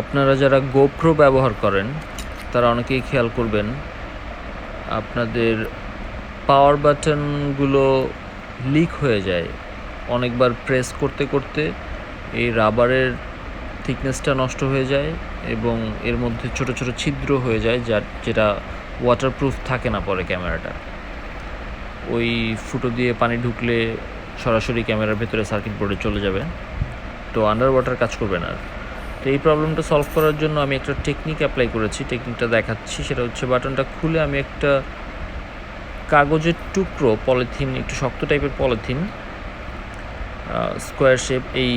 আপনারা যারা গোপ্রো ব্যবহার করেন তারা অনেকেই খেয়াল করবেন আপনাদের পাওয়ার বাটনগুলো লিক হয়ে যায়। অনেকবার প্রেস করতে করতে এই রাবারের থিকনেসটা নষ্ট হয়ে যায় এবং এর মধ্যে ছোট ছোট ছিদ্র হয়ে যায় যেটা ওয়াটারপ্রুফ থাকে না পরে ক্যামেরাটা। ওই ফুটো দিয়ে পানি ঢুকলে সরাসরি ক্যামেরার ভেতরে সার্কিট বোর্ডে চলে যাবে, তো আন্ডার ওয়াটার কাজ করবে না। তো এই প্রবলেমটা সলভ করার জন্য আমি একটা টেকনিক অ্যাপ্লাই করেছি, টেকনিকটা দেখাচ্ছি। সেটা হচ্ছে বাটনটা খুলে আমি একটা কাগজের টুকরো, পলিথিন, একটু শক্ত টাইপের পলিথিন, স্কোয়ার শেপ, এই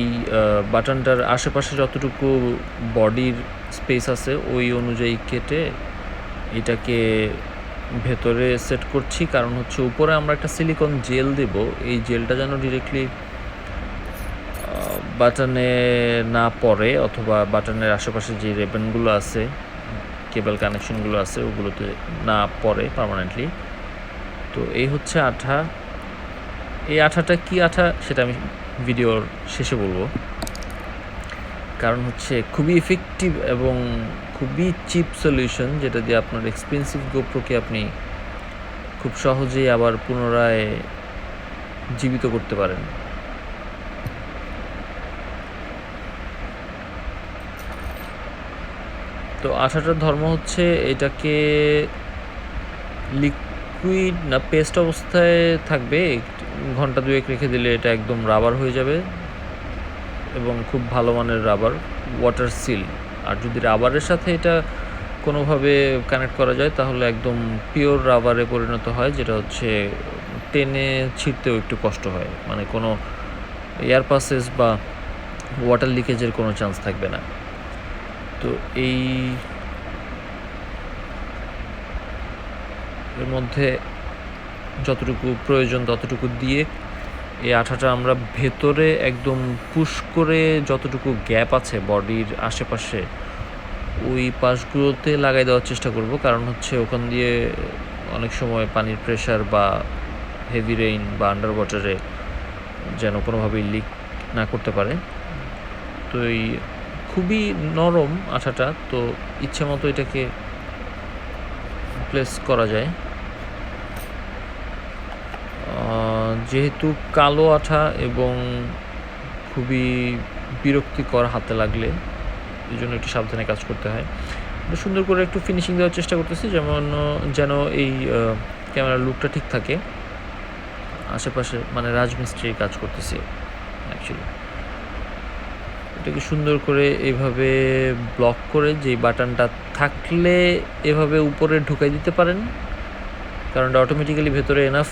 বাটনটার আশেপাশে যতটুকু বডির স্পেস আছে ওই অনুযায়ী কেটে এটাকে ভেতরে সেট করছি। কারণ হচ্ছে উপরে আমরা একটা সিলিকন জেল দেব, এই জেলটা যেন ডিরেক্টলি বাটনে না পড়ে অথবা বাটনের আশেপাশে যে রেবেনগুলো আছে, কেবল কানেকশনগুলো আছে, ওগুলোতে না পড়ে পার্মানেন্টলি। তো এই হচ্ছে আঠা। এই আঠাটা কি আঠা সেটা আমি ভিডিওর শেষে বলবো, কারণ হচ্ছে খুবই ইফেক্টিভ এবং খুবই চিপ সলিউশন, যেটা দিয়ে আপনার এক্সপেন্সিভ গোপ্রোকে আপনি খুব সহজেই আবার পুনরায় জীবিত করতে পারেন। তো আঠাটার ধর্ম হচ্ছে এটাকে লিকুইড না পেস্ট অবস্থায় থাকবে, ঘন্টা দুয়েক রেখে দিলে এটা একদম রাবার হয়ে যাবে এবং খুব ভালো মানের রাবার, ওয়াটার সিল। আর যদি রাবারের সাথে এটা কোনোভাবে কানেক্ট করা যায় তাহলে একদম পিওর রাবারে পরিণত হয়, যেটা হচ্ছে টেনে ছিঁড়তেও একটু কষ্ট হয়, মানে কোনো এয়ার পাসেজ বা ওয়াটার লিকেজের কোনো চান্স থাকবে না। তো এর মধ্যে যতটুকু প্রয়োজন ততটুকু দিয়ে এই আঠাটা আমরা ভেতরে একদম পুশ করে যতটুকু গ্যাপ আছে বডির আশেপাশে ওই পাশগুলোতে লাগাই দেওয়ার চেষ্টা করব। কারণ হচ্ছে ওখান দিয়ে অনেক সময় পানির প্রেশার বা হেভি রেইন বা আন্ডার ওয়াটারে যেন কোনোভাবেই লিক না করতে পারে। তো এই খুবই নরম আঠাটা, তো ইচ্ছে মতো এটাকে প্লেস করা যায়। যেহেতু কালো আঠা এবং খুবই বিরক্তিকর হাতে লাগলে, এই জন্য একটু সাবধানে কাজ করতে হয়। সুন্দর করে একটু ফিনিশিং দেওয়ার চেষ্টা করতেছি যেন এই ক্যামেরার লুকটা ঠিক থাকে। আশেপাশে মানে রাজমিস্ত্রির কাজ করতেছি অ্যাকচুয়ালি। এটাকে সুন্দর করে এইভাবে ব্লক করে যেই বাটনটা থাকলে এভাবে উপরে ঢুকাই দিতে পারেন, কারণ এটা অটোমেটিক্যালি ভেতরে এনাফ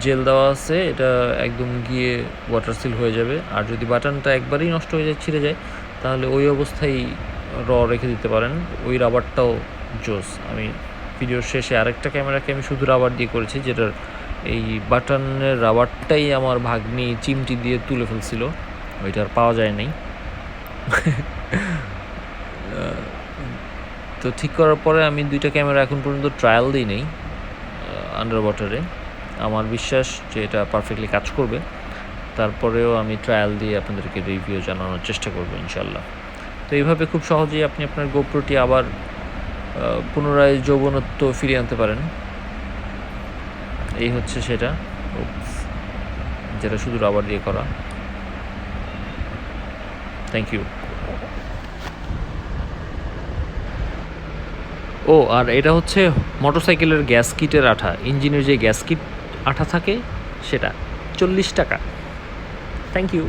জেল দেওয়া আছে, এটা একদম গিয়ে ওয়াটার সিল হয়ে যাবে। আর যদি বাটনটা একবারেই নষ্ট হয়ে যায়, ছিঁড়ে যায়, তাহলে ওই অবস্থায় রেখে দিতে পারেন। ওই রাবারটাও জোস। আমি ভিডিওর শেষে আরেকটা ক্যামেরাকে আমি শুধু রাবার দিয়ে করেছি, যেটার এই বাটনের রাবারটাই আমার ভাগ্নি চিমটি দিয়ে তুলে ফেলছিল, ওইটা আর পাওয়া যায় নাই। তো ঠিক করার পরে আমি দুইটা ক্যামেরা এখন পর্যন্ত ট্রায়াল দিই নেই আন্ডার ওয়াটারে। আমার বিশ্বাস যে এটা পারফেক্টলি কাজ করবে, তারপরেও আমি ট্রায়াল দিয়ে আপনাদেরকে রিভিউ জানানোর চেষ্টা করব ইনশাল্লাহ। তো এইভাবে খুব সহজেই আপনি আপনার গোপ্রোটি আবার পুনরায় যৌবনত্ব ফিরিয়ে আনতে পারেন। এই হচ্ছে সেটা, যেটা শুধু রাবার দিয়ে করা। Thank you. ও আর এটা হচ্ছে মোটরসাইকেলের গ্যাস কিটের আঠা, ইঞ্জিনের যে গ্যাস কিট আঠা থাকে সেটা, 40 টাকা। Thank you.